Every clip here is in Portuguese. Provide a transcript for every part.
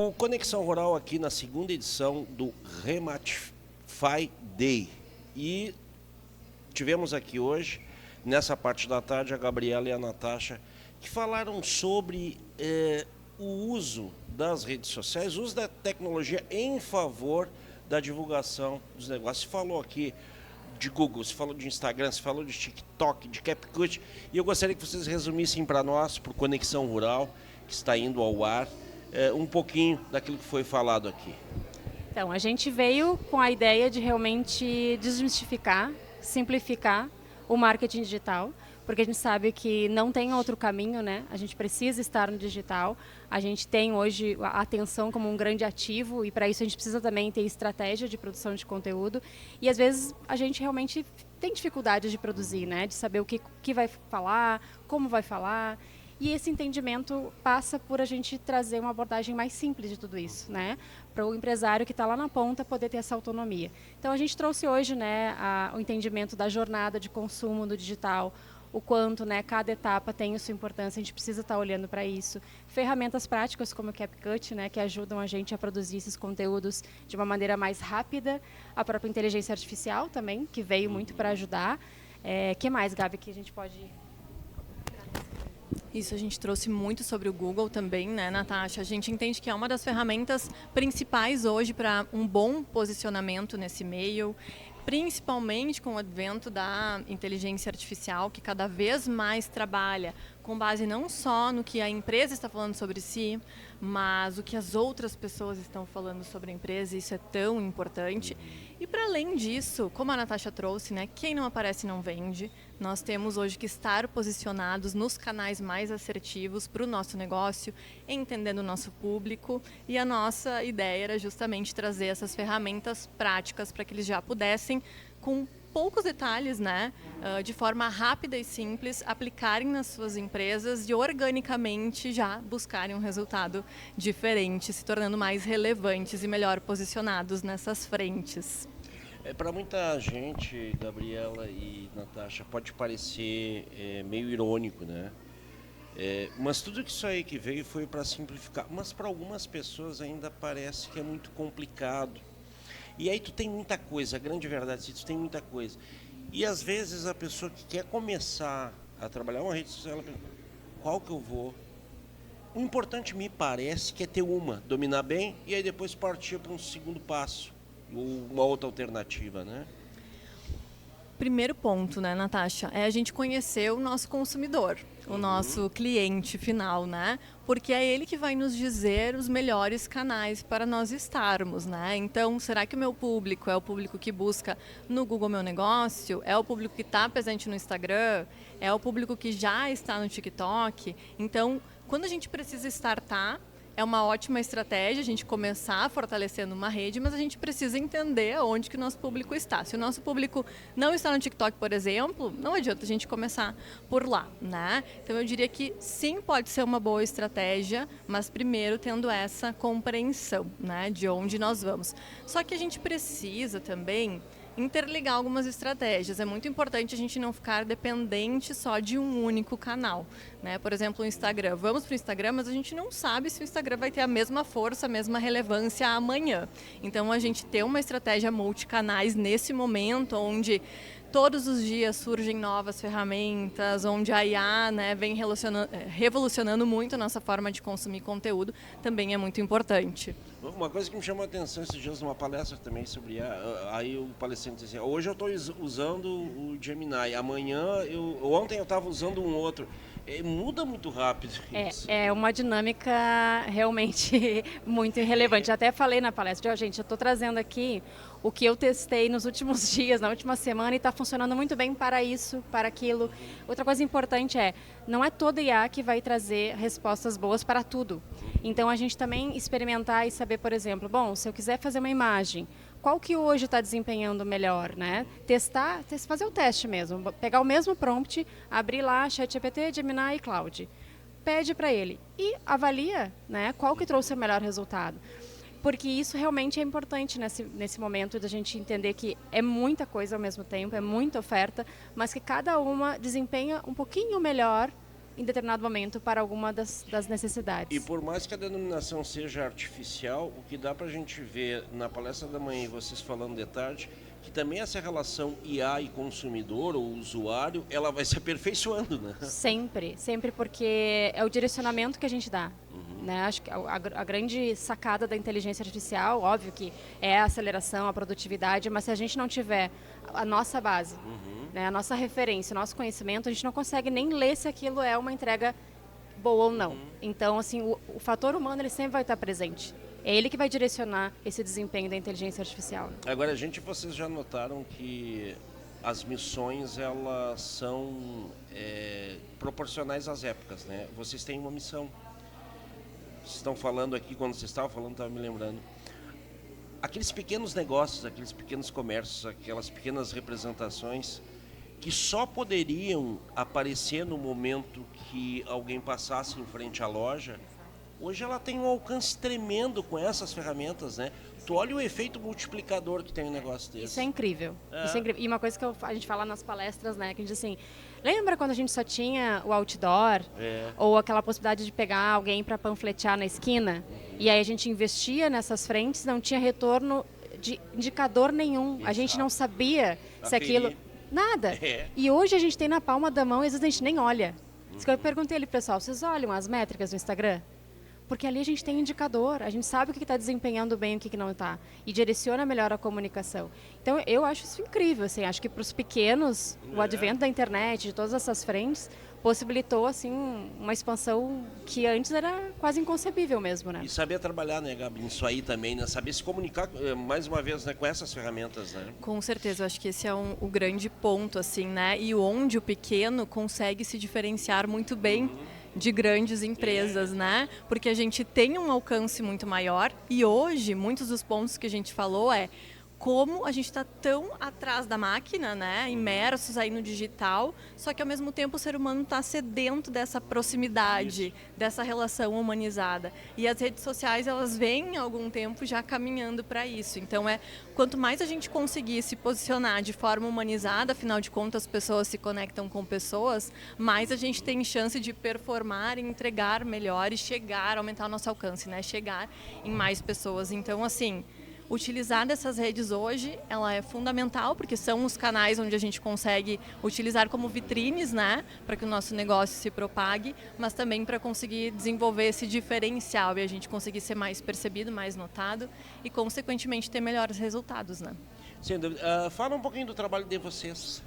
O Conexão Rural aqui na segunda edição do Rematify Day. E tivemos aqui hoje, nessa parte da tarde, a Gabriela e a Natasha, que falaram sobre o uso das redes sociais, o uso da tecnologia em favor da divulgação dos negócios. Se falou aqui de Google, se falou de Instagram, se falou de TikTok, de CapCut, e eu gostaria que vocês resumissem para nós, por Conexão Rural, que está indo ao ar, um pouquinho daquilo que foi falado aqui. Então, a gente veio com a ideia de realmente desmistificar, simplificar o marketing digital, porque a gente sabe que não tem outro caminho, né? A gente precisa estar no digital. A gente tem hoje a atenção como um grande ativo e para isso a gente precisa também ter estratégia de produção de conteúdo. E às vezes a gente realmente tem dificuldade de produzir, né? De saber o que vai falar, como vai falar. E esse entendimento passa por a gente trazer uma abordagem mais simples de tudo isso, né? Para o empresário que está lá na ponta poder ter essa autonomia. Então a gente trouxe hoje, né, o entendimento da jornada de consumo do digital, o quanto, né, cada etapa tem a sua importância, a gente precisa estar olhando para isso. Ferramentas práticas como o CapCut, né, que ajudam a gente a produzir esses conteúdos de uma maneira mais rápida. A própria inteligência artificial também, que veio muito para ajudar. Que mais, Gabi, que a gente pode... Isso, a gente trouxe muito sobre o Google também, né, Natasha? A gente entende que é uma das ferramentas principais hoje para um bom posicionamento nesse meio, principalmente com o advento da inteligência artificial, que cada vez mais trabalha com base não só no que a empresa está falando sobre si, mas o que as outras pessoas estão falando sobre a empresa, isso é tão importante. E para além disso, como a Natasha trouxe, né, quem não aparece não vende. Nós temos hoje que estar posicionados nos canais mais assertivos para o nosso negócio, entendendo o nosso público, e a nossa ideia era justamente trazer essas ferramentas práticas para que eles já pudessem, com poucos detalhes, né, de forma rápida e simples, aplicarem nas suas empresas e organicamente já buscarem um resultado diferente, se tornando mais relevantes e melhor posicionados nessas frentes. Para muita gente, Gabriela e Natasha, pode parecer meio irônico, né? Mas tudo isso aí que veio foi para simplificar. Mas para algumas pessoas ainda parece que é muito complicado. E aí tu tem muita coisa, a grande verdade, tu tem muita coisa. E às vezes a pessoa que quer começar a trabalhar uma rede social, ela pensa, qual que eu vou? O importante me parece que é ter dominar bem e aí depois partir para um segundo passo, ou uma outra alternativa, né? Primeiro ponto, né, Natasha, é a gente conhecer o nosso consumidor, o nosso cliente final, né? Porque é ele que vai nos dizer os melhores canais para nós estarmos, né? Então, será que o meu público é o público que busca no Google Meu Negócio? É o público que está presente no Instagram? É o público que já está no TikTok? Então, quando a gente precisa startar, é uma ótima estratégia a gente começar fortalecendo uma rede, mas a gente precisa entender onde que o nosso público está. Se o nosso público não está no TikTok, por exemplo, não adianta a gente começar por lá, né? Então eu diria que sim, pode ser uma boa estratégia, mas primeiro tendo essa compreensão, né, de onde nós vamos. Só que a gente precisa também interligar algumas estratégias. É muito importante a gente não ficar dependente só de um único canal, né? Por exemplo, o Instagram. Vamos para o Instagram, mas a gente não sabe se o Instagram vai ter a mesma força, a mesma relevância amanhã. Então, a gente ter uma estratégia multicanais nesse momento, onde todos os dias surgem novas ferramentas, onde a IA, né, vem revolucionando muito a nossa forma de consumir conteúdo, também é muito importante. Uma coisa que me chamou a atenção esses dias numa palestra também sobre IA, aí o palestrante dizia, hoje eu estou usando o Gemini, ontem eu estava usando um outro. Muda muito rápido isso. É uma dinâmica realmente muito irrelevante. Até falei na palestra, gente, eu estou trazendo aqui o que eu testei nos últimos dias, na última semana, e está funcionando muito bem para isso, para aquilo. Outra coisa importante não é toda IA que vai trazer respostas boas para tudo. Então, a gente também experimentar e saber, por exemplo, bom, se eu quiser fazer uma imagem, qual que hoje está desempenhando melhor, né? Testar, fazer o teste mesmo, pegar o mesmo prompt, abrir lá ChatGPT, Gemini e Claude, pede para ele e avalia, né, qual que trouxe o melhor resultado. Porque isso realmente é importante nesse momento da gente entender que é muita coisa ao mesmo tempo, é muita oferta, mas que cada uma desempenha um pouquinho melhor em determinado momento para alguma das necessidades. E por mais que a denominação seja artificial, o que dá para a gente ver na palestra da manhã e vocês falando de tarde, que também essa relação IA e consumidor ou usuário, ela vai se aperfeiçoando, né? Sempre, sempre, porque é o direcionamento que a gente dá. Né? Acho que a grande sacada da inteligência artificial, óbvio que é a aceleração, a produtividade, mas se a gente não tiver a nossa base, né, a nossa referência, o nosso conhecimento, a gente não consegue nem ler se aquilo é uma entrega boa ou não. Então, assim, o fator humano ele sempre vai estar presente. É ele que vai direcionar esse desempenho da inteligência artificial. Né? Agora, vocês já notaram que as missões, elas são proporcionais às épocas, né? Vocês têm uma missão. Vocês estão falando aqui, quando vocês estavam falando, estava me lembrando. Aqueles pequenos negócios, aqueles pequenos comércios, aquelas pequenas representações que só poderiam aparecer no momento que alguém passasse em frente à loja, hoje ela tem um alcance tremendo com essas ferramentas, né? Tu olha o efeito multiplicador que tem um negócio desse. Isso é incrível. Isso é incrível. E uma coisa que a gente fala nas palestras, né? Que a gente diz assim, lembra quando a gente só tinha o outdoor? Ou aquela possibilidade de pegar alguém para panfletear na esquina? E aí a gente investia nessas frentes, não tinha retorno de indicador nenhum. Exato. A gente não sabia se aquilo... Nada. E hoje a gente tem na palma da mão e às vezes a gente nem olha. Isso que eu perguntei ali, pessoal, vocês olham as métricas do Instagram? Porque ali a gente tem indicador, a gente sabe o que está desempenhando bem e o que não está. E direciona melhor a comunicação. Então, eu acho isso incrível. Assim, acho que para os pequenos, o advento da internet, de todas essas frentes, possibilitou assim, uma expansão que antes era quase inconcebível mesmo. Né? E saber trabalhar, né, Gabi, isso aí também, né? Saber se comunicar, mais uma vez, né, com essas ferramentas. Né? Com certeza, eu acho que esse é o grande ponto, assim, né? E onde o pequeno consegue se diferenciar muito bem de grandes empresas, né? Porque a gente tem um alcance muito maior e hoje, muitos dos pontos que a gente falou como a gente está tão atrás da máquina, né? Imersos aí no digital, só que ao mesmo tempo o ser humano está sedento dessa proximidade, dessa relação humanizada. E as redes sociais, elas vêm há algum tempo já caminhando para isso. Então, quanto mais a gente conseguir se posicionar de forma humanizada, afinal de contas, as pessoas se conectam com pessoas, mais a gente tem chance de performar, entregar melhor e chegar, aumentar o nosso alcance, né? Chegar em mais pessoas. Então, assim, utilizar dessas redes hoje, ela é fundamental, porque são os canais onde a gente consegue utilizar como vitrines, né, para que o nosso negócio se propague, mas também para conseguir desenvolver esse diferencial e a gente conseguir ser mais percebido, mais notado e, consequentemente, ter melhores resultados, né? Sem dúvida. Fala um pouquinho do trabalho de vocês.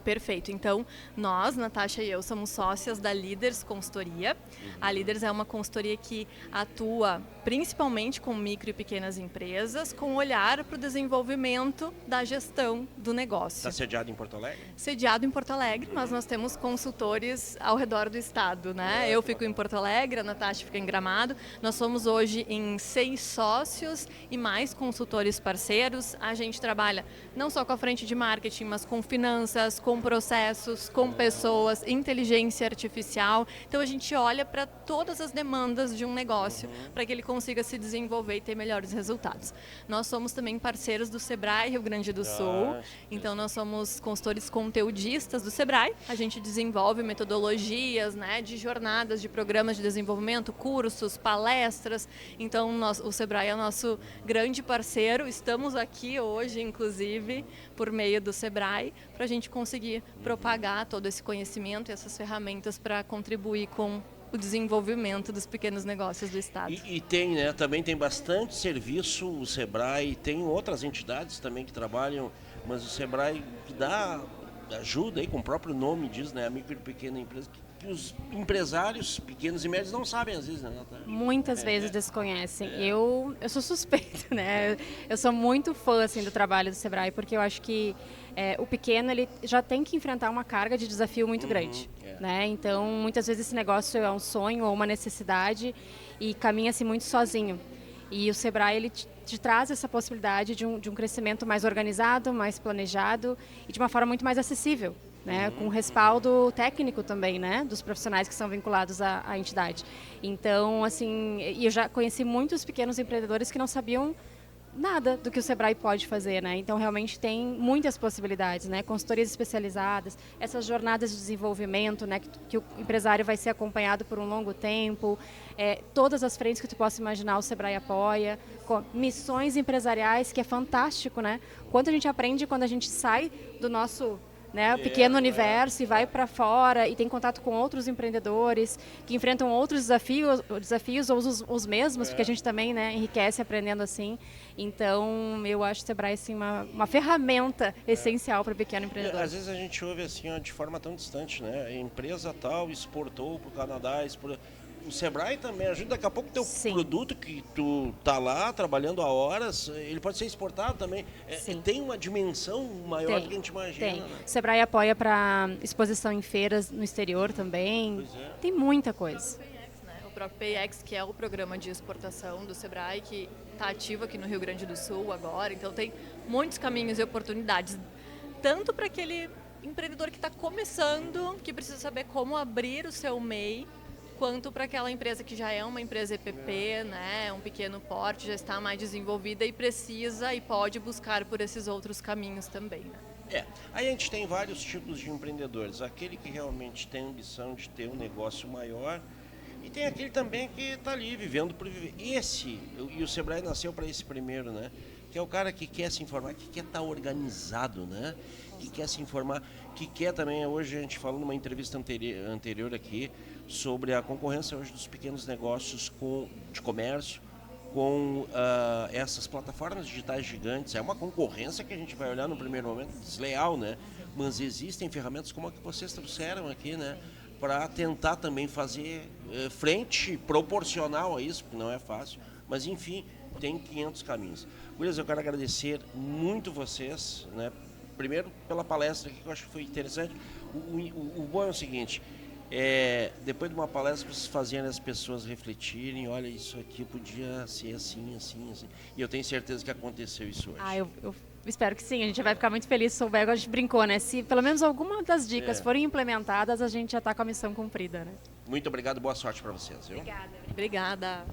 Perfeito. Então, nós, Natasha e eu, somos sócias da Líderes Consultoria. A Líderes é uma consultoria que atua principalmente com micro e pequenas empresas, com olhar para o desenvolvimento da gestão do negócio. Está sediado em Porto Alegre? Sediado em Porto Alegre, mas nós temos consultores ao redor do estado, né? Eu fico em Porto Alegre, a Natasha fica em Gramado. Nós somos hoje em 6 sócios e mais consultores parceiros. A gente trabalha não só com a frente de marketing, mas com finanças, com processos, com pessoas, inteligência artificial. Então a gente olha para todas as demandas de um negócio para que ele consiga se desenvolver e ter melhores resultados. Nós somos também parceiros do Sebrae Rio Grande do Sul. Então nós somos consultores conteudistas do Sebrae. A gente desenvolve metodologias, né, de jornadas, de programas de desenvolvimento, cursos, palestras. Então o Sebrae é o nosso grande parceiro. Estamos aqui hoje, inclusive, por meio do Sebrae, para a gente conseguir propagar todo esse conhecimento e essas ferramentas para contribuir com o desenvolvimento dos pequenos negócios do Estado. E tem, né? Também tem bastante serviço, o Sebrae, tem outras entidades também que trabalham, mas o Sebrae dá ajuda aí, com o próprio nome diz, né? A micro e pequena empresa, que os empresários pequenos e médios não sabem às vezes, né, Natália? Muitas vezes desconhecem. Eu sou suspeita, né? Eu sou muito fã assim, do trabalho do Sebrae, porque eu acho que o pequeno ele já tem que enfrentar uma carga de desafio muito grande. Né? Então, muitas vezes esse negócio é um sonho ou uma necessidade e caminha-se muito sozinho. E o Sebrae ele te traz essa possibilidade de um crescimento mais organizado, mais planejado e de uma forma muito mais acessível. Né, com respaldo técnico também, né, dos profissionais que são vinculados à entidade. Então, assim, eu já conheci muitos pequenos empreendedores que não sabiam nada do que o Sebrae pode fazer, né? Então, realmente tem muitas possibilidades, né? Consultorias especializadas, essas jornadas de desenvolvimento, né? Que o empresário vai ser acompanhado por um longo tempo, todas as frentes que tu possa imaginar, o Sebrae apoia, com missões empresariais, que é fantástico, né? Quanto a gente aprende quando a gente sai do nosso pequeno universo e vai para fora e tem contato com outros empreendedores que enfrentam outros desafios ou os mesmos, porque a gente também, né, enriquece aprendendo assim. Então, eu acho o Sebrae assim, uma ferramenta essencial para o pequeno empreendedor. Às vezes a gente ouve assim, ó, de forma tão distante, né? A empresa tal exportou para o Canadá, o Sebrae também ajuda. Daqui a pouco teu produto que tu tá lá trabalhando há horas, ele pode ser exportado também. Tem uma dimensão maior do que a gente imagina. Tem. Né? O Sebrae apoia para exposição em feiras no exterior também. Tem muita coisa. O próprio PayEx, que é o programa de exportação do Sebrae, que está ativo aqui no Rio Grande do Sul agora. Então tem muitos caminhos e oportunidades, tanto para aquele empreendedor que está começando, que precisa saber como abrir o seu MEI, quanto para aquela empresa que já é uma empresa EPP, né, um pequeno porte, já está mais desenvolvida e precisa e pode buscar por esses outros caminhos também. Né? Aí a gente tem vários tipos de empreendedores. Aquele que realmente tem a ambição de ter um negócio maior e tem aquele também que está ali vivendo por viver. E o Sebrae nasceu para esse primeiro, né? Que é o cara que quer se informar, que quer estar organizado, né? Que quer se informar, que quer também, hoje a gente falou numa entrevista anterior aqui, sobre a concorrência hoje dos pequenos negócios de comércio com essas plataformas digitais gigantes. É uma concorrência que a gente vai olhar no primeiro momento desleal, né? Mas existem ferramentas como a que vocês trouxeram aqui, né? Para tentar também fazer frente proporcional a isso, porque não é fácil, mas enfim, tem 500 caminhos. Gurias, eu quero agradecer muito vocês, né? Primeiro pela palestra aqui, que eu acho que foi interessante. O bom é o seguinte, depois de uma palestra, vocês fazerem as pessoas refletirem, olha, isso aqui podia ser assim, assim, assim. E eu tenho certeza que aconteceu isso hoje. Eu espero que sim, a gente vai ficar muito feliz se souber, igual a gente brincou, né? Se pelo menos alguma das dicas forem implementadas, a gente já está com a missão cumprida, né? Muito obrigado, boa sorte para vocês. Viu? Obrigada. Obrigada.